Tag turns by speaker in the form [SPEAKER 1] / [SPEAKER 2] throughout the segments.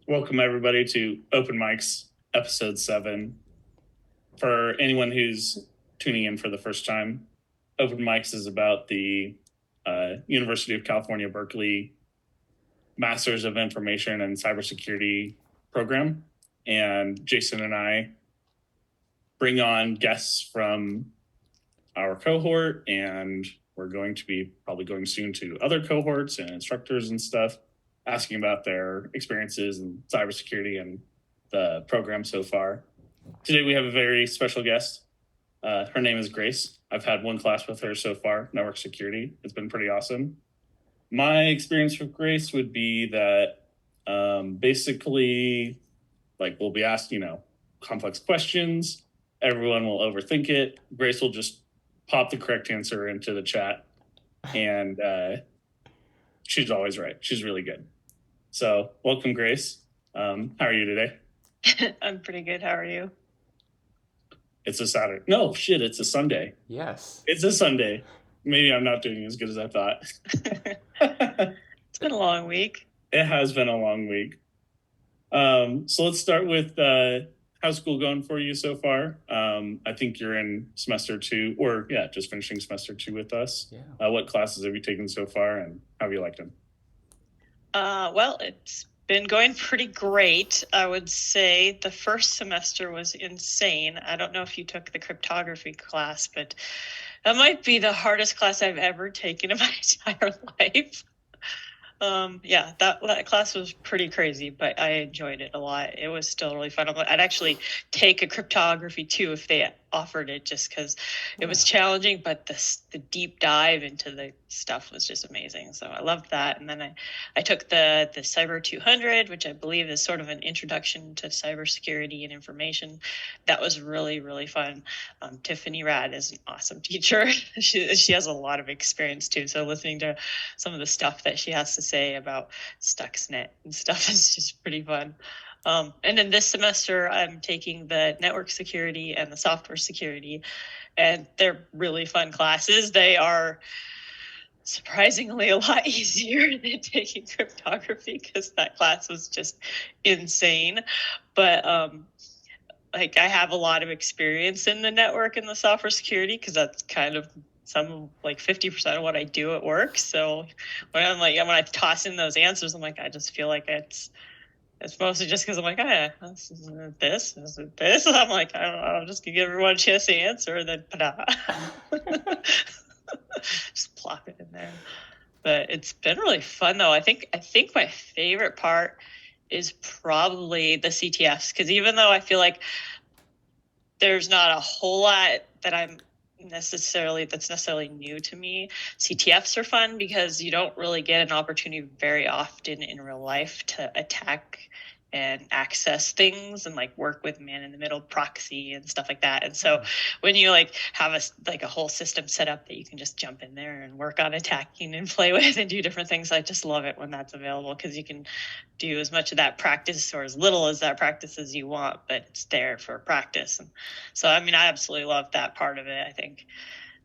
[SPEAKER 1] Welcome everybody to OpenMICS episode 7. For anyone who's tuning in for the first time, OpenMICS is about the University of California, Berkeley Masters of Information and Cybersecurity program. And Jason and I bring on guests from our cohort, and we're going to be probably going soon to other cohorts and instructors and stuff, asking about their experiences in cybersecurity and the program so far. Today we have a very special guest. Her name is Grace. I've had one class with her so far, network security. It's been pretty awesome. My experience with Grace would be that basically, we'll be asked, complex questions. Everyone will overthink it. Grace will just pop the correct answer into the chat, and she's always right. She's really good. So welcome, Grace. How are you today?
[SPEAKER 2] I'm pretty good. How are you?
[SPEAKER 1] It's a Saturday. No, shit, it's a Sunday.
[SPEAKER 3] Yes.
[SPEAKER 1] It's a Sunday. Maybe I'm not doing as good as I thought.
[SPEAKER 2] It's been a long week.
[SPEAKER 1] It has been a long week. So let's start with how's school going for you so far? I think you're in semester 2, or just finishing semester 2 with us.
[SPEAKER 3] Yeah.
[SPEAKER 1] What classes have you taken so far, and how have you liked them?
[SPEAKER 2] Well, it's been going pretty great. I would say the first semester was insane. I don't know if you took the cryptography class, but that might be the hardest class I've ever taken in my entire life. That class was pretty crazy, but I enjoyed it a lot. It was still really fun. I'd actually take a cryptography too if they offered it, just because it was challenging, but the deep dive into the stuff was just amazing. So I loved that. And then I took the Cyber 200, which I believe is sort of an introduction to cybersecurity and information. That was really, really fun. Tiffany Rad is an awesome teacher. She has a lot of experience too. So listening to some of the stuff that she has to say about Stuxnet and stuff is just pretty fun. And then this semester, I'm taking the network security and the software security, and they're really fun classes. They are surprisingly a lot easier than taking cryptography, because that class was just insane. But I have a lot of experience in the network and the software security, because that's kind of 50% of what I do at work. So when I toss in those answers, I'm like, I just feel like it's mostly just because I'm like, this isn't this. I'm like, I don't know, I'm just gonna give everyone a chance to answer, and then just plop it in there. But it's been really fun though. I think my favorite part is probably the CTFs, because even though I feel like there's not a whole lot that's necessarily new to me, CTFs are fun because you don't really get an opportunity very often in real life to attack and access things and work with man-in-the-middle proxy and stuff like that. And so when you have a whole system set up that you can just jump in there and work on attacking and play with and do different things, I just love it when that's available, because you can do as much of that practice or as little as that practice as you want, but it's there for practice. And so, I absolutely love that part of it. I think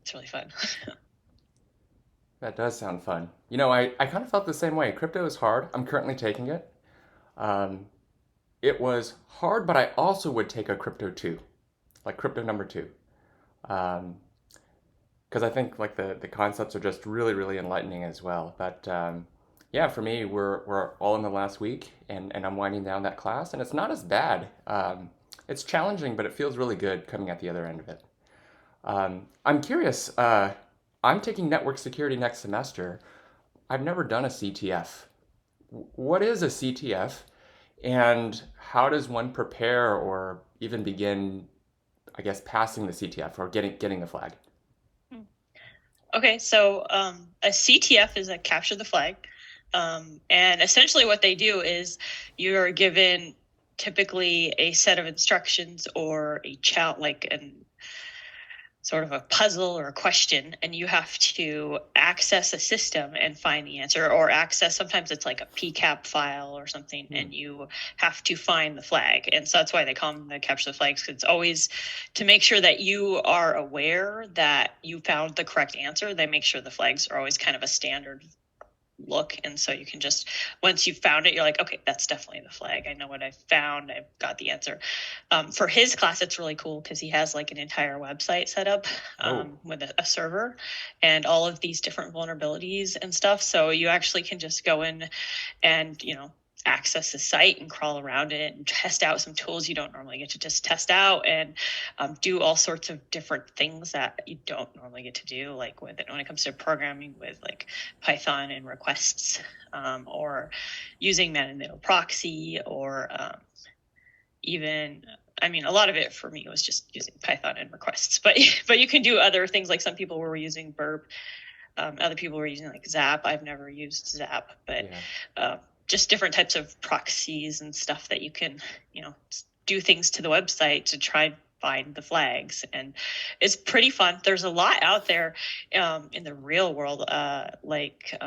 [SPEAKER 2] it's really fun.
[SPEAKER 3] That does sound fun. I kind of felt the same way. Crypto is hard. I'm currently taking it. It was hard, but I also would take a crypto 2, like crypto number 2. Because I think the concepts are just really, really enlightening as well. But for me, we're all in the last week, and I'm winding down that class, and it's not as bad. It's challenging, but it feels really good coming at the other end of it. I'm curious, I'm taking network security next semester. I've never done a CTF. What is a CTF, and how does one prepare or even begin, I guess, passing the CTF or getting the flag?
[SPEAKER 2] Okay, so a CTF is a capture the flag. And essentially what they do is you're given typically a set of instructions or a sort of a puzzle or a question, and you have to access a system and find the answer, or sometimes it's like a PCAP file or something, and you have to find the flag. And so that's why they call them the capture the flags, because it's always to make sure that you are aware that you found the correct answer. They make sure the flags are always kind of a standard look. And so you can just, once you've found it, you're like, okay, that's definitely the flag. I know what I found. I've got the answer. For his class, it's really cool because he has like an entire website set up with a server and all of these different vulnerabilities and stuff. So you actually can just go in and, access the site and crawl around it and test out some tools you don't normally get to just test out, and do all sorts of different things that you don't normally get to do, like when it comes to programming with like Python and requests, or using man-in-the-middle proxy, or even, I mean, a lot of it for me was just using Python and requests, but you can do other things. Like some people were using Burp, other people were using like Zap. I've never used Zap, but just different types of proxies and stuff that you can, do things to the website to try and find the flags. And it's pretty fun. There's a lot out there in the real world, like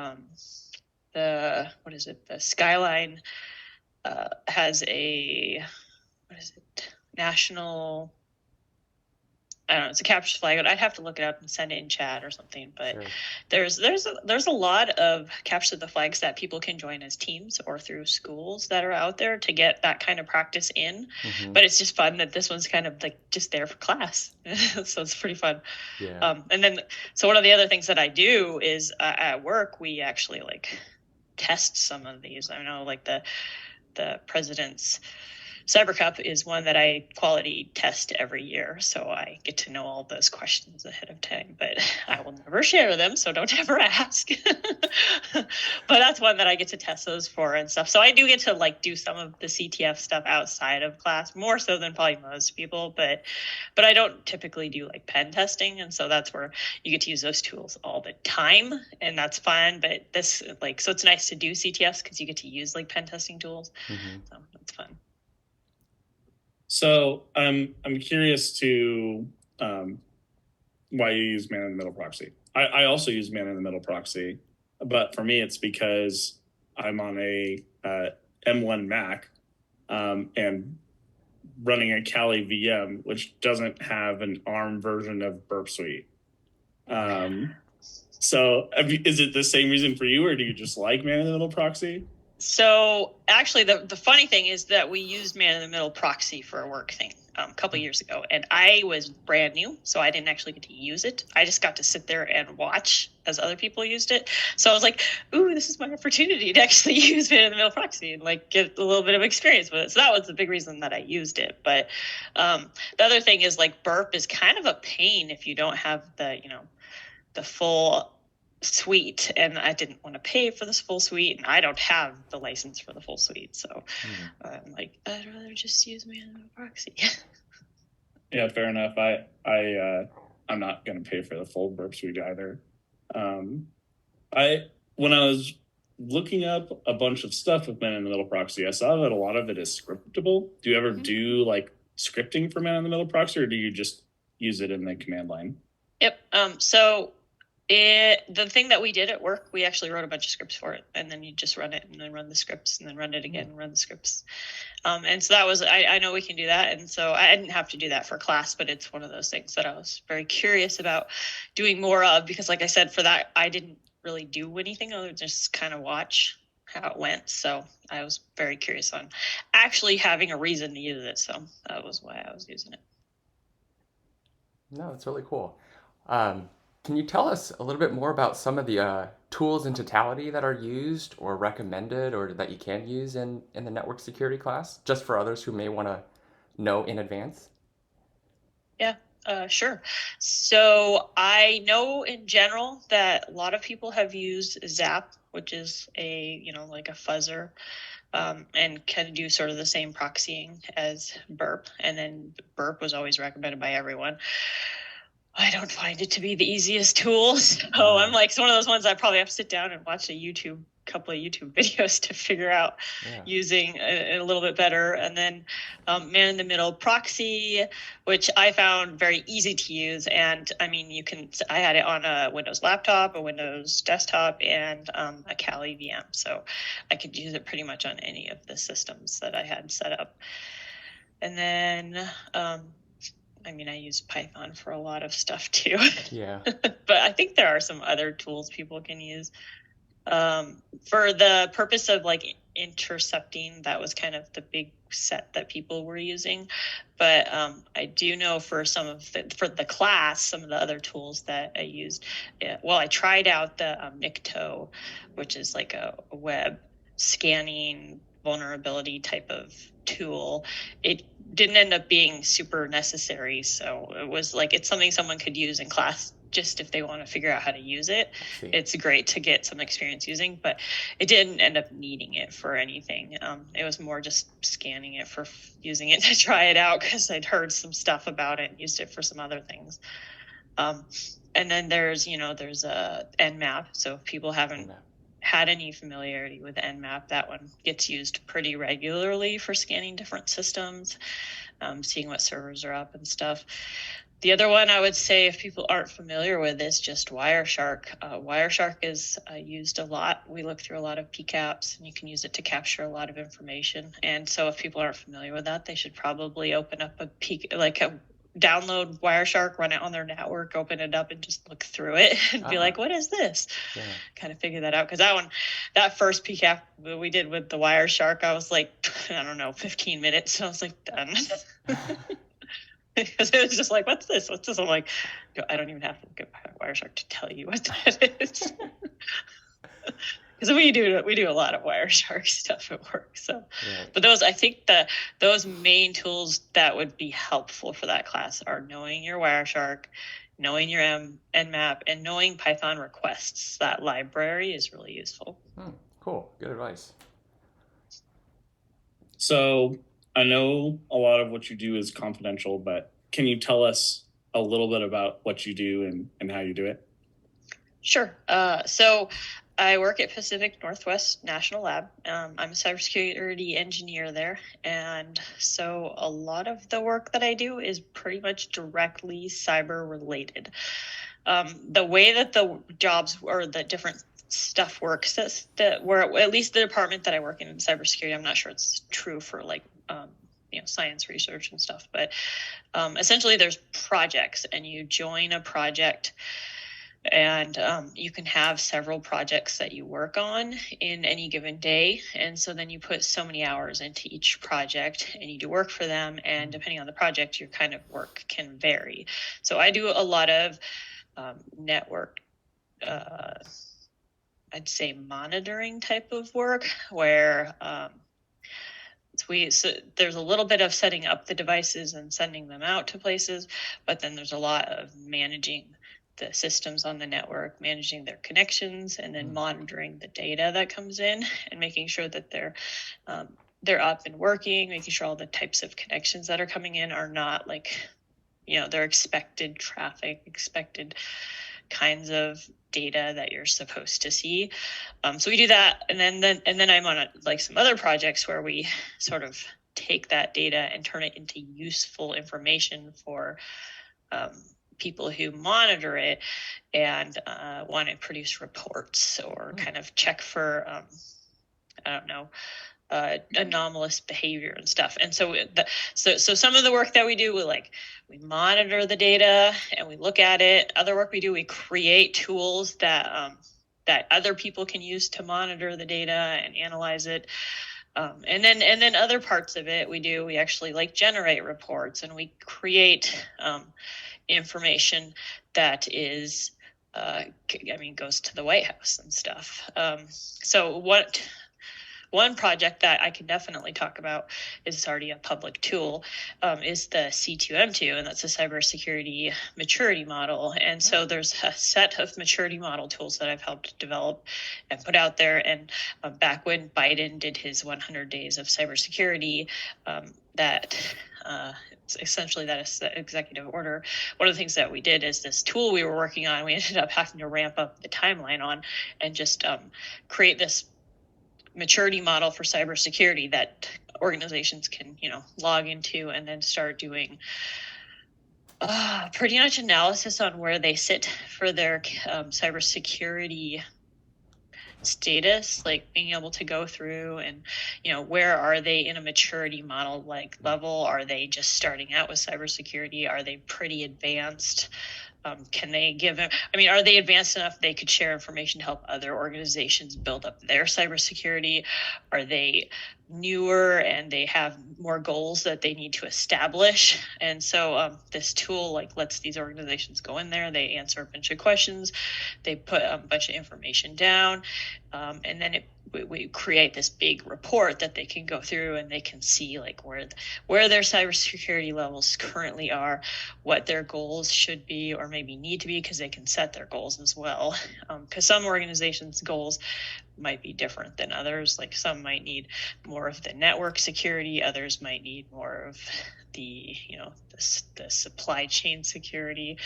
[SPEAKER 2] the Skyline has a, national, I don't know, it's a capture flag. I'd have to look it up and send it in chat or something. But sure. There's a lot of capture the flags that people can join as teams or through schools that are out there to get that kind of practice in. Mm-hmm. But it's just fun that this one's kind of like just there for class. So it's pretty fun. Yeah. And then, so one of the other things that I do is at work, we actually like test some of these. I know like the president's Cyber Cup is one that I quality test every year, so I get to know all those questions ahead of time, but I will never share them, so don't ever ask. But that's one that I get to test those for and stuff. So I do get to like do some of the CTF stuff outside of class, more so than probably most people, but I don't typically do like pen testing, and so that's where you get to use those tools all the time, and that's fun. But this so it's nice to do CTFs because you get to use like pen testing tools. Mm-hmm. So that's fun.
[SPEAKER 1] So I'm curious to why you use man-in-the-middle proxy. I also use man-in-the-middle proxy, but for me it's because I'm on a M1 Mac and running a Kali VM, which doesn't have an ARM version of Burp Suite. So is it the same reason for you, or do you just like man-in-the-middle proxy?
[SPEAKER 2] So actually, the funny thing is that we used man-in-the-middle proxy for a work thing a couple years ago, and I was brand new, so I didn't actually get to use it. I just got to sit there and watch as other people used it. So I was like, ooh, this is my opportunity to actually use man-in-the-middle proxy and like get a little bit of experience with it. So that was the big reason that I used it. But the other thing is like Burp is kind of a pain if you don't have the full suite, and I didn't want to pay for this full suite, and I don't have the license for the full suite, so I'm like, I'd rather just use man-in-the-middle proxy.
[SPEAKER 1] Yeah, fair enough. I'm not going to pay for the full Burp Suite either. When I was looking up a bunch of stuff with man-in-the-middle proxy, I saw that a lot of it is scriptable. Do you ever do like scripting for man-in-the-middle proxy, or do you just use it in the command line?
[SPEAKER 2] Yep. So the thing that we did at work, we actually wrote a bunch of scripts for it, and then you just run it and then run the scripts and then run it again and run the scripts. And so that was, I know we can do that. And so I didn't have to do that for class, but it's one of those things that I was very curious about doing more of, because like I said, for that, I didn't really do anything other than just kind of watch how it went. So I was very curious on actually having a reason to use it. So that was why I was using it.
[SPEAKER 3] No, that's really cool. Can you tell us a little bit more about some of the tools in totality that are used or recommended or that you can use in the network security class, just for others who may want to know in advance?
[SPEAKER 2] Yeah, sure. So I know in general that a lot of people have used Zap, which is like a fuzzer, and can do sort of the same proxying as Burp. And then Burp was always recommended by everyone. I don't find it to be the easiest tool. So I'm like, it's one of those ones I probably have to sit down and watch couple of YouTube videos to figure out using it a little bit better. And then man-in-the-middle proxy, which I found very easy to use. And I mean, I had it on a Windows laptop, a Windows desktop, and a Kali VM. So I could use it pretty much on any of the systems that I had set up. And then I use Python for a lot of stuff too.
[SPEAKER 3] Yeah.
[SPEAKER 2] But I think there are some other tools people can use. For the purpose of like intercepting, that was kind of the big set that people were using. But I do know for for the class, some of the other tools that I used. Well, I tried out the McTow, which is like a web scanning vulnerability type of tool. It didn't end up being super necessary, so it was like it's something someone could use in class just if they want to figure out how to use it. It's great to get some experience using, but it didn't end up needing it for anything. It was more just scanning it for using it to try it out because I'd heard some stuff about it and used it for some other things. And then there's a Nmap. So if people haven't had any familiarity with Nmap, that one gets used pretty regularly for scanning different systems, seeing what servers are up and stuff. The other one I would say, if people aren't familiar with, is just Wireshark. Wireshark is used a lot. We look through a lot of PCAPs, and you can use it to capture a lot of information. And so if people aren't familiar with that, they should probably open up download Wireshark, run it on their network, open it up, and just look through it and be like, what is this? Yeah. Kind of figure that out. Because that first PCAP we did with the Wireshark, I was like, I don't know, 15 minutes. I was like, done. Because it was just like, what's this? What's this? I'm like, I don't even have to get Wireshark to tell you what that is. Because we do a lot of Wireshark stuff at work. So, But I think those main tools that would be helpful for that class are knowing your Wireshark, knowing your Nmap, and knowing Python requests. That library is really useful.
[SPEAKER 3] Cool. Good advice.
[SPEAKER 1] So I know a lot of what you do is confidential, but can you tell us a little bit about what you do and how you do it?
[SPEAKER 2] Sure. So I work at Pacific Northwest National Lab. I'm a cybersecurity engineer there. And so a lot of the work that I do is pretty much directly cyber related. The way that the jobs or the different stuff works, where at least the department that I work in cybersecurity, I'm not sure it's true for like science research and stuff, but essentially there's projects, and you join a project, and you can have several projects that you work on in any given day. And so then you put so many hours into each project and you do work for them, and depending on the project, your kind of work can vary. So I do a lot of network I'd say monitoring type of work, where there's a little bit of setting up the devices and sending them out to places, but then there's a lot of managing the systems on the network, managing their connections, and then monitoring the data that comes in and making sure that they're up and working, making sure all the types of connections that are coming in are not like, they're expected traffic, expected kinds of data that you're supposed to see. So we do that, and then I'm on some other projects where we sort of take that data and turn it into useful information for people who monitor it and want to produce reports or kind of check for anomalous behavior and stuff. And so some of the work that we do, we monitor the data and we look at it. Other work we do, we create tools that other people can use to monitor the data and analyze it. And then other parts of it we actually generate reports, and we create information that is goes to the White House and stuff. So one project that I can definitely talk about is already a public tool, is the C2M2, and that's a cybersecurity maturity model. And so there's a set of maturity model tools that I've helped develop and put out there. And back when Biden did his 100 days of cybersecurity, essentially that is the executive order. One of the things that we did is this tool we were working on, we ended up having to ramp up the timeline on and just create this maturity model for cybersecurity that organizations can, log into and then start doing pretty much analysis on where they sit for their cybersecurity status, like being able to go through and, where are they in a maturity model level? Are they just starting out with cybersecurity? Are they pretty advanced? Can they give it? I mean, are they advanced enough they could share information to help other organizations build up their cybersecurity? Are they newer and they have more goals that they need to establish? And so this tool like lets these organizations go in there, they answer a bunch of questions, they put a bunch of information down, and then we create this big report that they can go through and they can see like where their cybersecurity levels currently are, what their goals should be or maybe need to be, because they can set their goals as well. Because some organizations' goals might be different than others. Like some might need more of the network security, others might need more of the the supply chain security.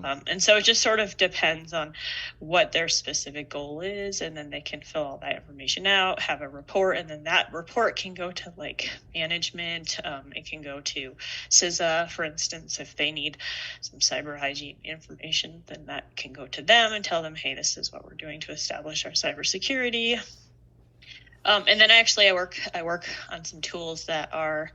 [SPEAKER 2] And so it just sort of depends on what their specific goal is, and then they can fill all that information out, have a report, and then that report can go to like management. It can go to CISA, for instance, if they need some cyber hygiene information, then that can go to them and tell them, hey, this is what we're doing to establish our cybersecurity. And then actually I work on some tools that are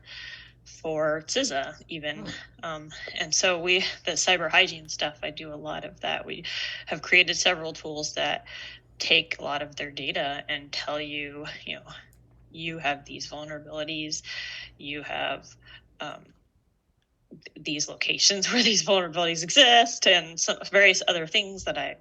[SPEAKER 2] for CISA even. And so the cyber hygiene stuff, I do a lot of that. We have created several tools that take a lot of their data and tell you, you have these vulnerabilities, you have these locations where these vulnerabilities exist, and some various other things that I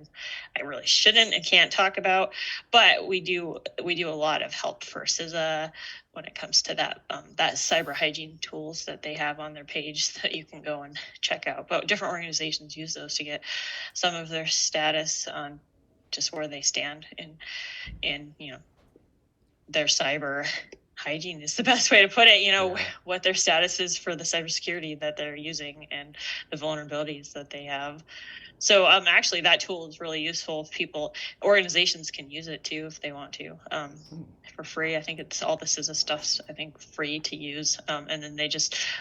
[SPEAKER 2] really shouldn't and can't talk about. But we do a lot of help for CISA when it comes to that cyber hygiene tools that they have on their page that you can go and check out. But different organizations use those to get some of their status on just where they stand in their cyber hygiene is the best way to put it, what their status is for the cybersecurity that they're using and the vulnerabilities that they have. So actually that tool is really useful. Organizations can use it too if they want to, for free. I think it's all the CISA stuff's free to use. And then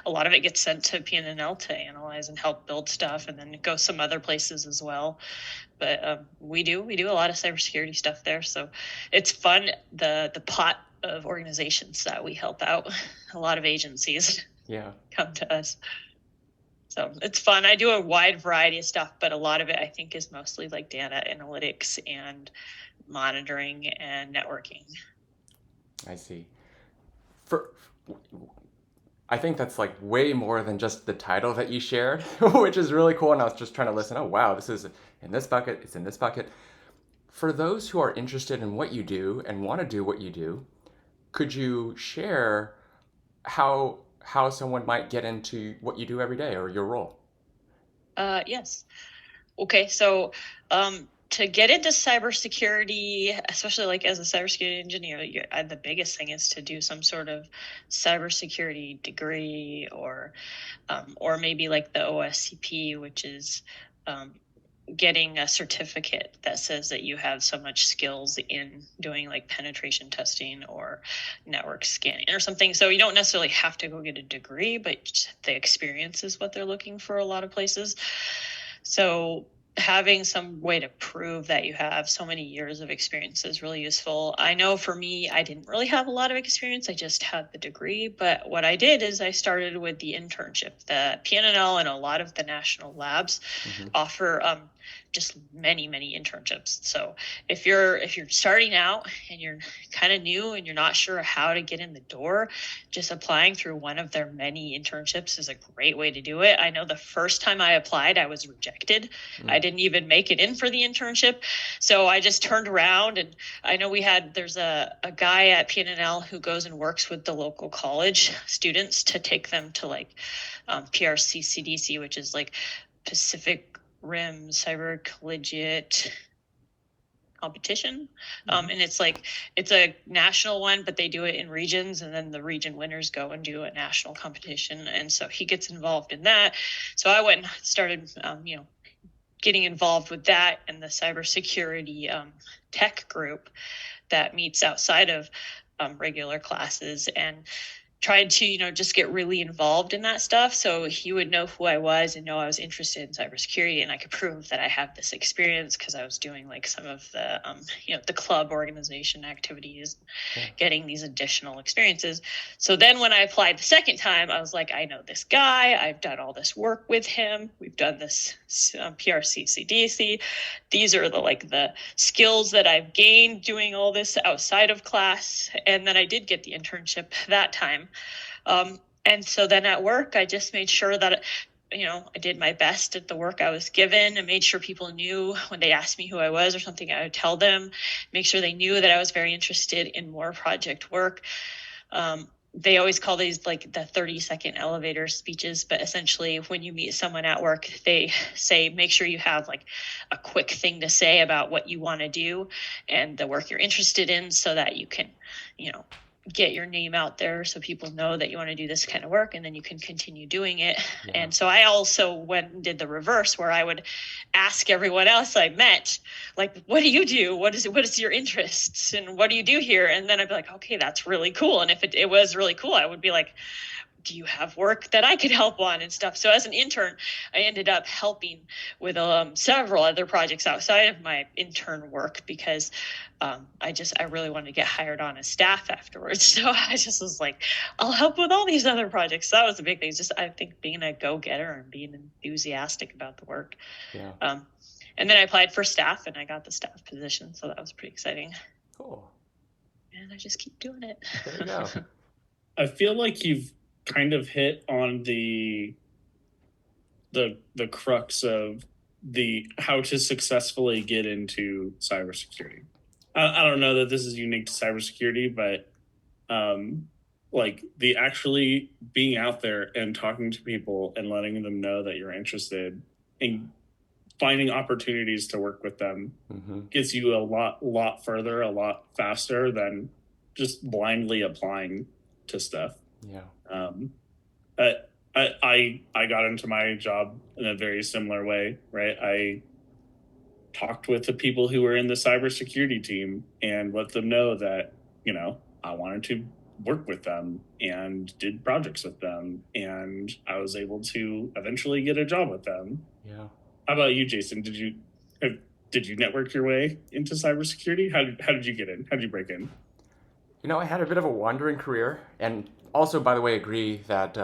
[SPEAKER 2] a lot of it gets sent to PNNL to analyze and help build stuff, and then it goes some other places as well. But we do a lot of cybersecurity stuff there. So it's fun. The pot of organizations that we help out, a lot of agencies come to us. So it's fun. I do a wide variety of stuff, but a lot of it I think is mostly like data analytics and monitoring and networking.
[SPEAKER 3] I see. I think that's like way more than just the title that you shared, which is really cool. And I was just trying to listen. Oh, wow, this is in this bucket. It's in this bucket. For those who are interested in what you do and want to do what you do, could you share how someone might get into what you do every day or your role?
[SPEAKER 2] Yes. Okay. So to get into cybersecurity, especially like as a cybersecurity engineer, the biggest thing is to do some sort of cybersecurity degree or maybe like the OSCP, which is getting a certificate that says that you have so much skills in doing like penetration testing or network scanning or something. So you don't necessarily have to go get a degree, but the experience is what they're looking for a lot of places. So having some way to prove that you have so many years of experience is really useful. I know for me, I didn't really have a lot of experience. I just had the degree. But what I did is I started with the internship. The PNNL and a lot of the national labs offer just many internships. So if you're starting out and you're kind of new and you're not sure how to get in the door, just applying through one of their many internships is a great way to do it. I know the first time I applied, I was rejected. I didn't even make it in for the internship. So I just turned around, and I know there's a guy at PNNL who goes and works with the local college students to take them to like PRC CDC, which is like Pacific Rim Cyber Collegiate competition. And it's a national one, but they do it in regions, and then the region winners go and do a national competition. And so he gets involved in that. So I went and started, getting involved with that and the cybersecurity tech group that meets outside of regular classes, and tried to, just get really involved in that stuff. So he would know who I was and know I was interested in cybersecurity, and I could prove that I have this experience because I was doing like some of the, the club organization activities, getting these additional experiences. So then when I applied the second time, I was like, I know this guy. I've done all this work with him. We've done this PRC, CDC. These are the skills that I've gained doing all this outside of class. And then I did get the internship that time. And so then at work, I just made sure that, I did my best at the work I was given and made sure people knew when they asked me who I was or something, I would tell them, make sure they knew that I was very interested in more project work. They always call these like the 30-second elevator speeches, but essentially when you meet someone at work, they say, make sure you have like a quick thing to say about what you want to do and the work you're interested in so that you can, get your name out there so people know that you want to do this kind of work, and then you can continue doing it. Yeah. And so I also went and did the reverse, where I would ask everyone else I met, like, what do you do? What is your interests? And what do you do here? And then I'd be like, okay, that's really cool. And if it was really cool, I would be like, do you have work that I could help on and stuff? So as an intern, I ended up helping with several other projects outside of my intern work because I really wanted to get hired on as staff afterwards. So I just was like, I'll help with all these other projects. So that was the big thing. Just I think being a go-getter and being enthusiastic about the work. Yeah. And then I applied for staff and I got the staff position. So that was pretty exciting.
[SPEAKER 3] Cool.
[SPEAKER 2] And I just keep doing it.
[SPEAKER 3] There you go.
[SPEAKER 1] I feel like you've kind of hit on the crux of the how to successfully get into cybersecurity. I don't know that this is unique to cybersecurity, but like the actually being out there and talking to people and letting them know that you're interested in finding opportunities to work with them gets you a lot further, a lot faster than just blindly applying to stuff.
[SPEAKER 3] Yeah.
[SPEAKER 1] I got into my job in a very similar way, right? I talked with the people who were in the cybersecurity team and let them know that, I wanted to work with them and did projects with them. And I was able to eventually get a job with them.
[SPEAKER 3] Yeah.
[SPEAKER 1] How about you, Jason? Did you network your way into cybersecurity? How did you get in? How did you break in?
[SPEAKER 3] I had a bit of a wandering career, and also, by the way, agree that,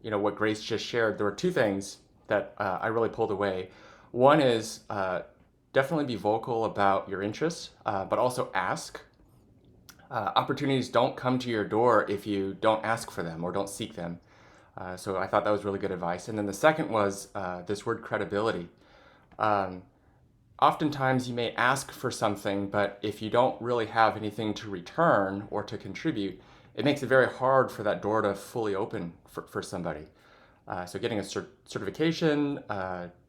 [SPEAKER 3] what Grace just shared, there were two things that I really pulled away. One is definitely be vocal about your interests, but also ask. Opportunities don't come to your door if you don't ask for them or don't seek them. So I thought that was really good advice. And then the second was this word credibility. Oftentimes you may ask for something, but if you don't really have anything to return or to contribute, it makes it very hard for that door to fully open for somebody. So getting a certification,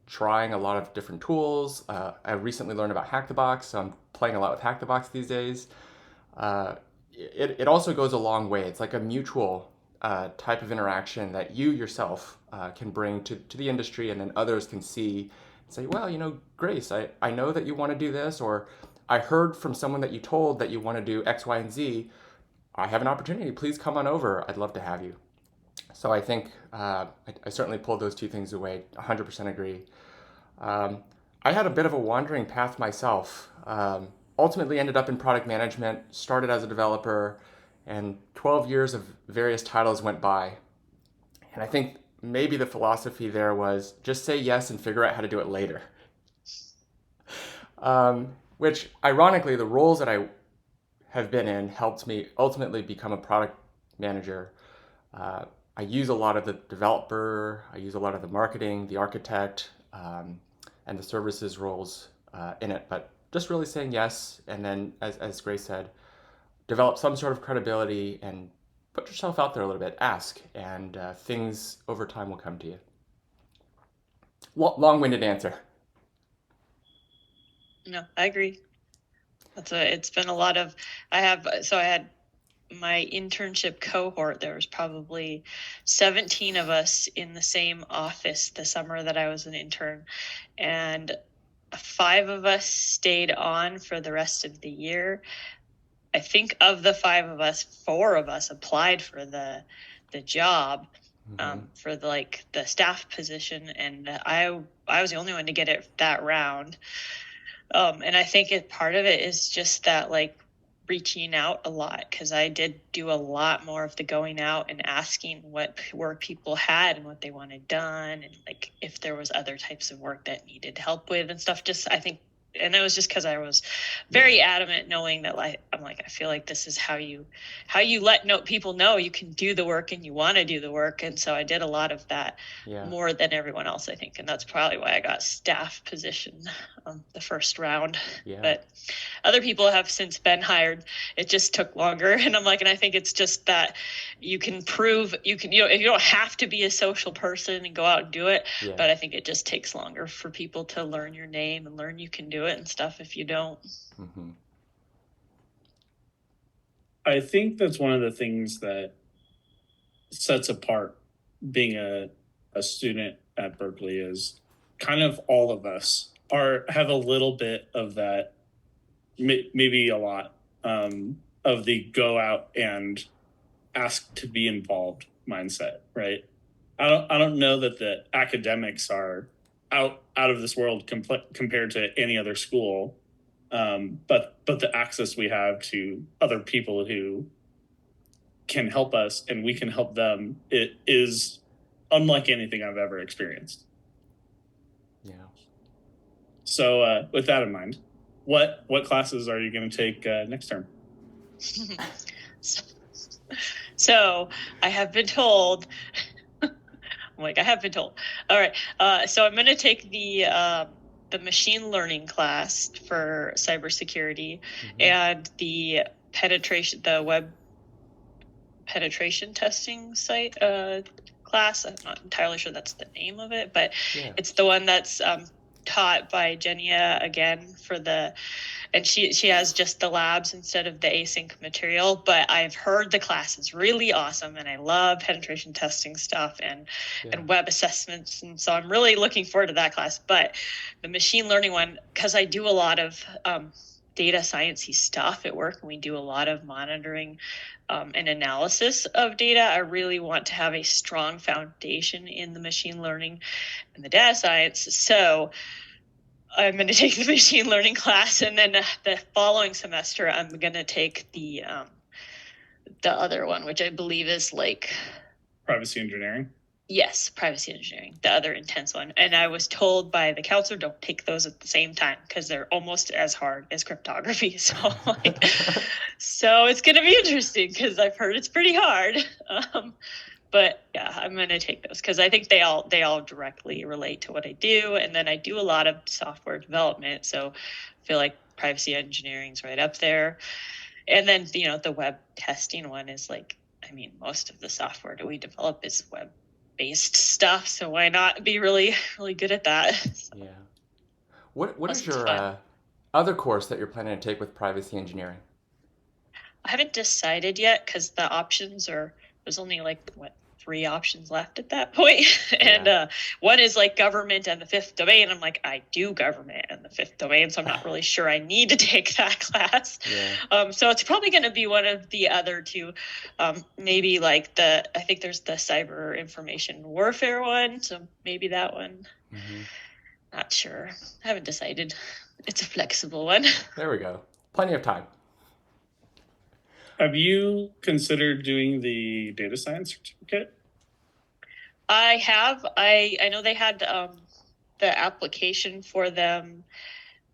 [SPEAKER 3] trying a lot of different tools. I recently learned about Hack the Box, so I'm playing a lot with Hack the Box these days. It also goes a long way. It's like a mutual type of interaction that you yourself can bring to the industry, and then others can see and say, well, Grace, I know that you want to do this, or I heard from someone that you told that you want to do X, Y, and Z. I have an opportunity. Please come on over. I'd love to have you. So I think I certainly pulled those two things away. 100% agree. I had a bit of a wandering path myself. Ultimately ended up in product management, started as a developer, and 12 years of various titles went by. And I think maybe the philosophy there was just say yes and figure out how to do it later. Which, ironically, the roles that I have been in helped me ultimately become a product manager. I use a lot of the developer, I use a lot of the marketing, the architect, and the services roles in it. But just really saying yes, and then, as Grace said, develop some sort of credibility and put yourself out there a little bit, ask, and things over time will come to you. Long-winded answer.
[SPEAKER 2] No, I agree. It's been a lot of, I had my internship cohort. There was probably 17 of us in the same office the summer that I was an intern, and 5 of us stayed on for the rest of the year. I think of the 5 of us, 4 of us applied for the job, for the staff position, and I was the only one to get it that round. And I think part of it is just that like reaching out a lot, because I did do a lot more of the going out and asking what work people had and what they wanted done, and like if there was other types of work that needed help with and stuff. Just I think, and it was just because I was very adamant, knowing that I feel like this is how you let people know you can do the work and you want to do the work. And so I did a lot of that more than everyone else, I think, and that's probably why I got staff position the first round. But other people have since been hired. It just took longer, and and I think it's just that you can prove you don't have to be a social person and go out and do it, but I think it just takes longer for people to learn your name and learn you can do it and stuff if you don't.
[SPEAKER 1] I think that's one of the things that sets apart being a student at Berkeley is kind of all of us have a little bit of that, maybe a lot, of the go out and ask to be involved mindset, right? I don't know that the academics are out of this world compared to any other school, but the access we have to other people who can help us and we can help them, it is unlike anything I've ever experienced. So with that in mind, what classes are you going to take next term?
[SPEAKER 2] So I have been told. I have been told. All right. So I'm going to take the machine learning class for cybersecurity and the web penetration testing site class. I'm not entirely sure that's the name of it, but it's the one that's taught by Jenia again and she has just the labs instead of the async material. But I've heard the class is really awesome, and I love penetration testing stuff and web assessments, and so I'm really looking forward to that class. But the machine learning one, because I do a lot of data science-y stuff at work, and we do a lot of monitoring and analysis of data, I really want to have a strong foundation in the machine learning and the data science. So I'm going to take the machine learning class, and then the following semester I'm going to take the other one, which I believe is like
[SPEAKER 1] privacy engineering.
[SPEAKER 2] Yes, privacy engineering, the other intense one. And I was told by the counselor, don't take those at the same time because they're almost as hard as cryptography. So, so it's going to be interesting because I've heard it's pretty hard. But yeah, I'm going to take those because I think they all directly relate to what I do. And then I do a lot of software development. So I feel like privacy engineering is right up there. And then, the web testing one is most of the software that we develop is web-based stuff. So why not be really, really good at that? So,
[SPEAKER 3] What is your other course that you're planning to take with privacy engineering?
[SPEAKER 2] I haven't decided yet because the options there's only 3 options left at that point. And one is government and the fifth domain. I'm I do government and the fifth domain, so I'm not really sure I need to take that class. So it's probably going to be one of the other 2. Maybe I think there's the cyber information warfare one, so maybe that one. Not sure. I haven't decided. It's a flexible one.
[SPEAKER 3] There we go. Plenty of time.
[SPEAKER 1] Have you considered doing the data science certificate?
[SPEAKER 2] I have. I know they had the application for them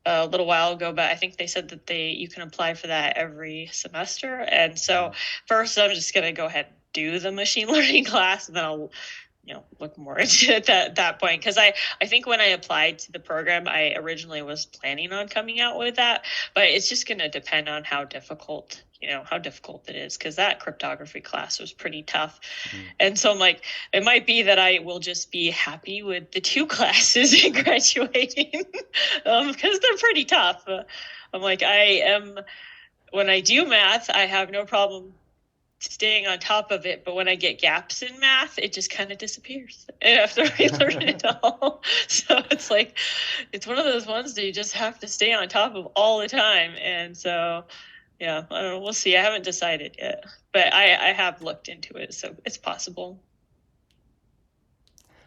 [SPEAKER 2] a little while ago, but I think they said that you can apply for that every semester. And so first I'm just going to go ahead and do the machine learning class, and then I'll look more into it at that point. Because I think when I applied to the program, I originally was planning on coming out with that, but it's just going to depend on how difficult it is, because that cryptography class was pretty tough. And so I'm it might be that I will just be happy with the 2 classes in graduating because they're pretty tough. When I do math, I have no problem staying on top of it, but when I get gaps in math, it just kind of disappears. I have to relearn it all. So it's it's one of those ones that you just have to stay on top of all the time. And so Yeah, I don't know. We'll see. I haven't decided yet, but I have looked into it, so it's possible.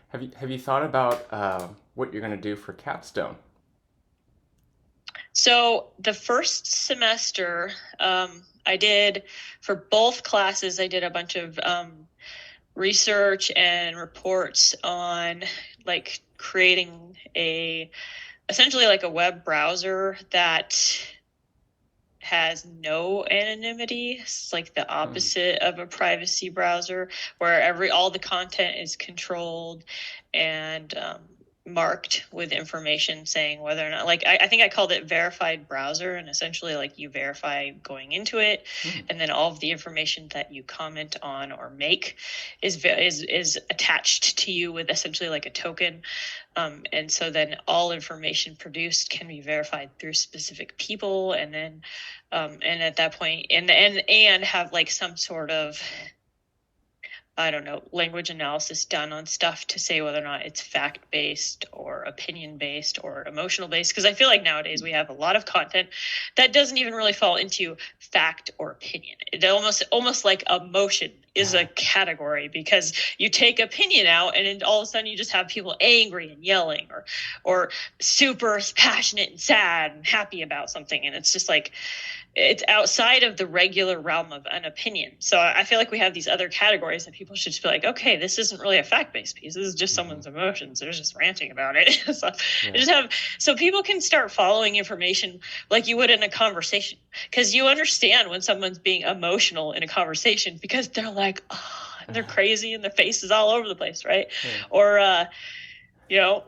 [SPEAKER 3] Have you thought about what you're going to do for capstone?
[SPEAKER 2] So the first semester, I did for both classes, I did a bunch of research and reports on like creating essentially like a web browser that has no anonymity. It's like the opposite of a privacy browser, where all the content is controlled and marked with information saying whether or not, like, I think I called it verified browser, and essentially like you verify going into it, and then all of the information that you comment on or make is attached to you with essentially like a token. And so then all information produced can be verified through specific people, and then and at that point and have like some sort of, I don't know, language analysis done on stuff to say whether or not it's fact-based or opinion-based or emotional-based. Because I feel like nowadays we have a lot of content that doesn't even really fall into fact or opinion. It almost like emotion is a category, because you take opinion out and then all of a sudden you just have people angry and yelling or super passionate and sad and happy about something. And it's just like, it's outside of the regular realm of an opinion. So I feel like we have these other categories that people should just be like, okay, this isn't really a fact-based piece. This is just someone's emotions. They're just ranting about it. So people can start following information like you would in a conversation, because you understand when someone's being emotional in a conversation because they're like, and they're crazy and their face is all over the place, right? Or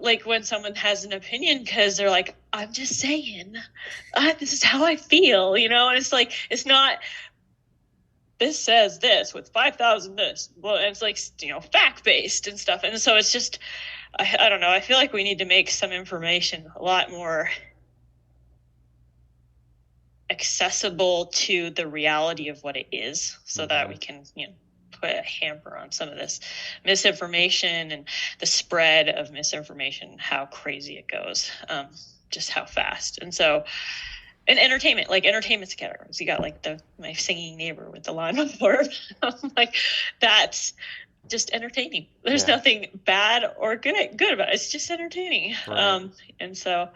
[SPEAKER 2] like when someone has an opinion because they're like, I'm just saying, this is how I feel, and it's like, it's not, this says this with 5,000 this. Well, it's like, fact-based and stuff. And so it's just, I don't know. I feel like we need to make some information a lot more accessible to the reality of what it is, so that we can, put a hamper on some of this misinformation and the spread of misinformation, how crazy it goes, just how fast. And so, and entertainment, like entertainment's categories. You got like my singing neighbor with the lawnmower. Like, that's just entertaining. There's nothing bad or good about it. It's just entertaining. Right. And so,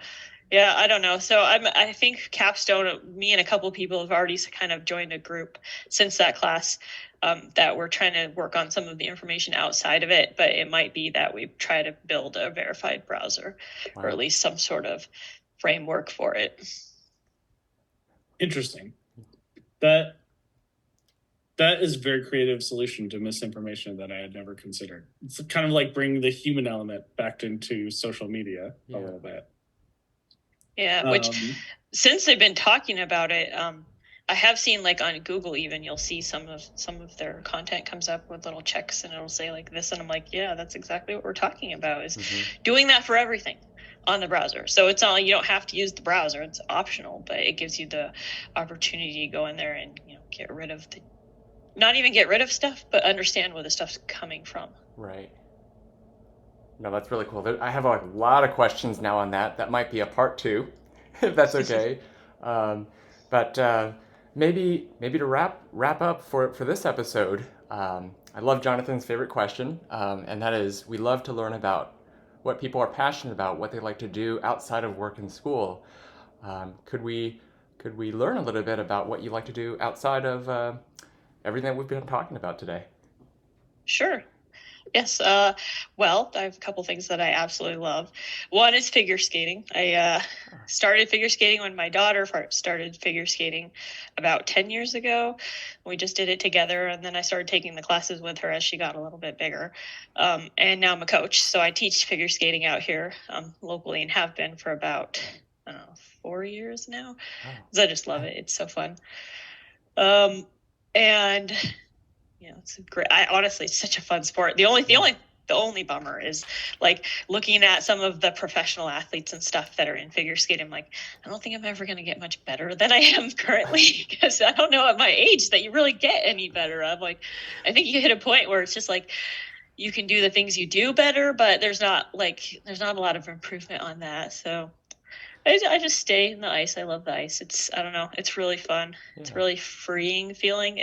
[SPEAKER 2] yeah, I don't know. So I think capstone, me and a couple of people have already kind of joined a group since that class, that we're trying to work on some of the information outside of it. But it might be that we try to build a verified browser, or at least some sort of framework for it.
[SPEAKER 1] Interesting. That is a very creative solution to misinformation that I had never considered. It's kind of like bringing the human element back into social media a little bit.
[SPEAKER 2] Yeah, which since they've been talking about it, I have seen, like, on Google even, you'll see some of their content comes up with little checks and it'll say like this, and I'm like, yeah, that's exactly what we're talking about, is doing that for everything on the browser. So it's not like you don't have to use the browser, it's optional, but it gives you the opportunity to go in there and get rid of not even get rid of stuff, but understand where the stuff's coming from. Right.
[SPEAKER 3] No, that's really cool. I have a lot of questions now on that. That might be a part 2, if that's okay. But maybe to wrap up for this episode, I love Jonathan's favorite question, and that is, we love to learn about what people are passionate about, what they like to do outside of work and school. Could we learn a little bit about what you like to do outside of everything that we've been talking about today?
[SPEAKER 2] Sure. Yes. Well, I have a couple things that I absolutely love. One is figure skating. I started figure skating when my daughter started figure skating about 10 years ago. We just did it together, and then I started taking the classes with her as she got a little bit bigger. And now I'm a coach, so I teach figure skating out here locally, and have been for about, I don't know, 4 years now. Because I just love it. It's so fun. And it's great. Honestly, it's such a fun sport. The only bummer is, like, looking at some of the professional athletes and stuff that are in figure skating. I'm like, I don't think I'm ever going to get much better than I am currently, because I don't know at my age that you really get any better. I'm like, I think you hit a point where it's just like, you can do the things you do better, but there's not a lot of improvement on that. So I just stay in the ice. I love the ice. I don't know. It's really fun. It's a
[SPEAKER 3] Yeah.
[SPEAKER 2] really freeing feeling.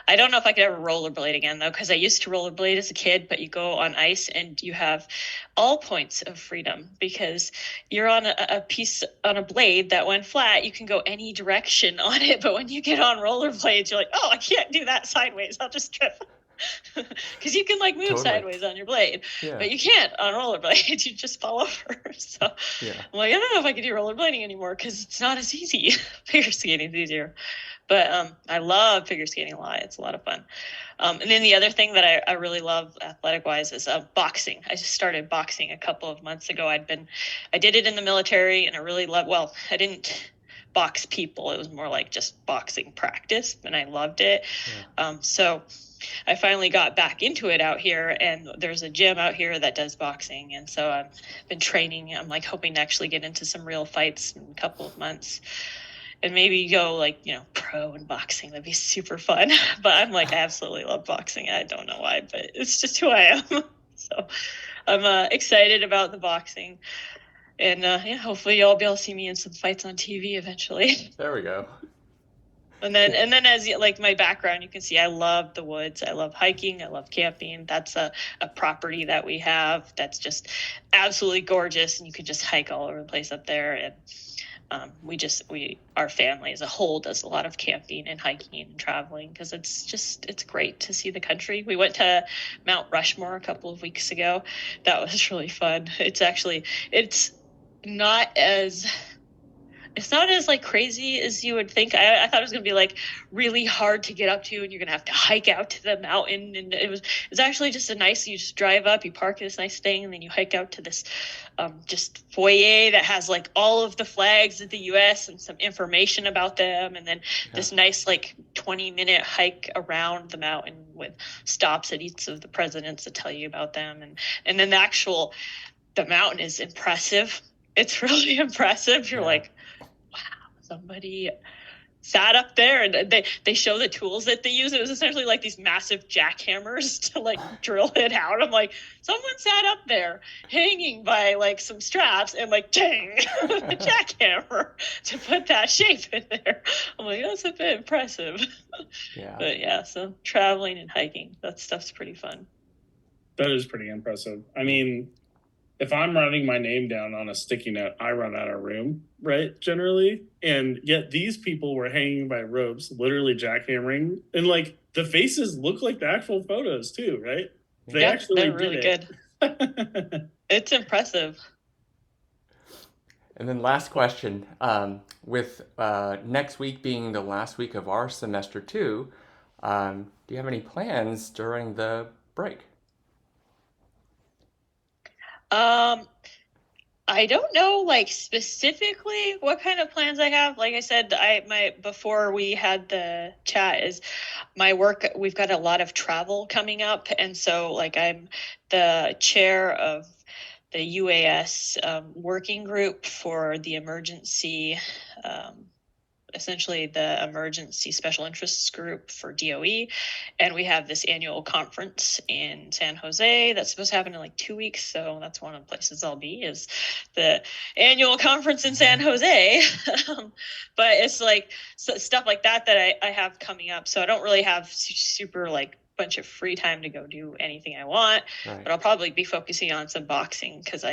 [SPEAKER 2] I don't know if I could ever rollerblade again though, because I used to rollerblade as a kid, but you go on ice and you have all points of freedom because you're on a piece on a blade that when flat, you can go any direction on it. But when you get on rollerblades, you're like, oh, I can't do that sideways. I'll just trip. Because you can like move
[SPEAKER 3] Totally.
[SPEAKER 2] sideways on your blade,
[SPEAKER 3] Yeah.
[SPEAKER 2] but you can't on rollerblades. You just fall over. So
[SPEAKER 3] Yeah.
[SPEAKER 2] I'm like, I don't know if I can do rollerblading anymore because it's not as easy. Figure skating's easier, but I love figure skating a lot. It's a lot of fun. And then the other thing that I really love athletic wise is boxing. I just started boxing a couple of months ago. I did it in the military, and I really love. Well, I didn't box people. It was more like just boxing practice, and I loved it.
[SPEAKER 3] Yeah.
[SPEAKER 2] So I finally got back into it out here, and there's a gym out here that does boxing, and so I've been training. I'm like hoping to actually get into some real fights in a couple of months, and maybe go like pro in boxing. That'd be super fun. But I'm like, I absolutely love boxing. I don't know why, but it's just who I am. So I'm excited about the boxing, and yeah, hopefully y'all be able to see me in some fights on TV eventually.
[SPEAKER 3] There we go.
[SPEAKER 2] And then as like my background, you can see I love the woods. I love hiking. I love camping. That's a property that we have that's just absolutely gorgeous, and you can just hike all over the place up there. And our family as a whole does a lot of camping and hiking and traveling because it's great to see the country. We went to Mount Rushmore a couple of weeks ago. That was really fun. It's not as it's not as like crazy as you would think. I thought it was gonna be like really hard to get up to, and you're gonna have to hike out to the mountain. And it's actually just you just drive up, you park at this nice thing, and then you hike out to this just foyer that has like all of the flags of the U.S. and some information about them, and then this nice like 20-minute hike around the mountain with stops at each of the presidents to tell you about them, and then the mountain is impressive. It's really impressive. You're like, somebody sat up there, and they show the tools that they use. It was essentially like these massive jackhammers to like drill it out. I'm like, someone sat up there hanging by like some straps and like dang a jackhammer to put that shape in there. I'm like, that's a bit impressive.
[SPEAKER 3] Yeah.
[SPEAKER 2] But yeah, so traveling and hiking, that stuff's pretty fun.
[SPEAKER 1] That is pretty impressive. I mean, if I'm writing my name down on a sticky note, I run out of room, right? Generally. And yet these people were hanging by ropes, literally jackhammering. And like the faces look like the actual photos too, right? They actually
[SPEAKER 2] they're really good. It's impressive.
[SPEAKER 3] And then last question, with next week being the last week of our semester too, do you have any plans during the break?
[SPEAKER 2] I don't know like specifically what kind of plans I have. Like I said, before we had the chat is my work, we've got a lot of travel coming up, and so like I'm the chair of the UAS working group for the emergency essentially the emergency special interests group for DOE. And we have this annual conference in San Jose that's supposed to happen in like 2 weeks. So that's one of the places I'll be is the annual conference in San Jose. But it's like stuff like that I have coming up. So I don't really have super like bunch of free time to go do anything I want, but I'll probably be focusing on some boxing because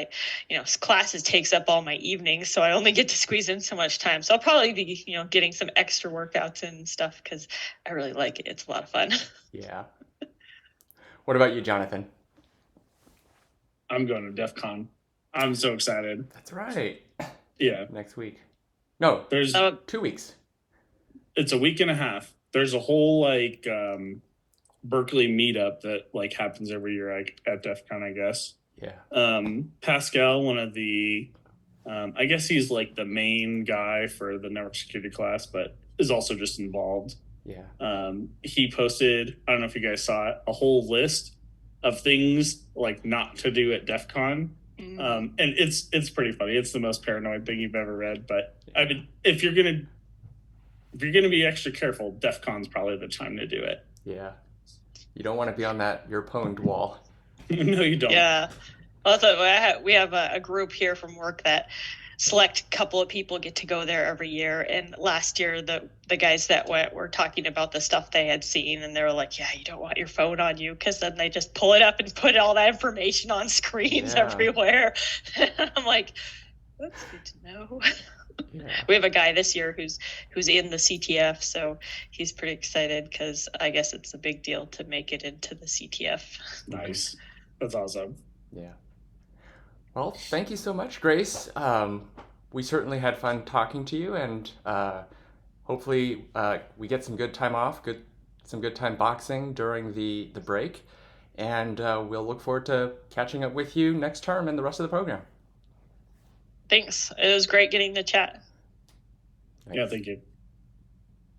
[SPEAKER 2] classes takes up all my evenings, so I only get to squeeze in so much time. So I'll probably be, getting some extra workouts and stuff because I really like it. It's a lot of fun.
[SPEAKER 3] Yeah. What about you, Jonathan?
[SPEAKER 1] I'm going to DEF CON. I'm so excited.
[SPEAKER 3] That's right.
[SPEAKER 1] Yeah.
[SPEAKER 3] Next week. No,
[SPEAKER 1] there's
[SPEAKER 3] 2 weeks.
[SPEAKER 1] It's a week and a half. There's a whole like Berkeley meetup that like happens every year at DEF CON, I guess.
[SPEAKER 3] Yeah.
[SPEAKER 1] Pascal, one of the, I guess he's like the main guy for the network security class, but is also just involved.
[SPEAKER 3] Yeah.
[SPEAKER 1] He posted, I don't know if you guys saw it, a whole list of things like not to do at DEF CON. And it's pretty funny. It's the most paranoid thing you've ever read. But I mean, if you're gonna be extra careful, DEF CON's probably the time to do it.
[SPEAKER 3] Yeah. You don't want to be on your pwned wall.
[SPEAKER 1] No, you don't.
[SPEAKER 2] Yeah. Also, we have a group here from work that select couple of people get to go there every year. And last year, the guys that went were talking about the stuff they had seen, and they were like, "Yeah, you don't want your phone on you, because then they just pull it up and put all that information on screens everywhere." I'm like, that's good to know.
[SPEAKER 3] Yeah.
[SPEAKER 2] We have a guy this year who's in the CTF, so he's pretty excited because I guess it's a big deal to make it into the CTF.
[SPEAKER 1] Nice. That's awesome.
[SPEAKER 3] Yeah. Well, thank you so much, Grace. We certainly had fun talking to you, and hopefully we get some good time off, some good time boxing during the break, and we'll look forward to catching up with you next term and the rest of the program.
[SPEAKER 2] Thanks. It was great getting to chat.
[SPEAKER 1] Yeah, thank you.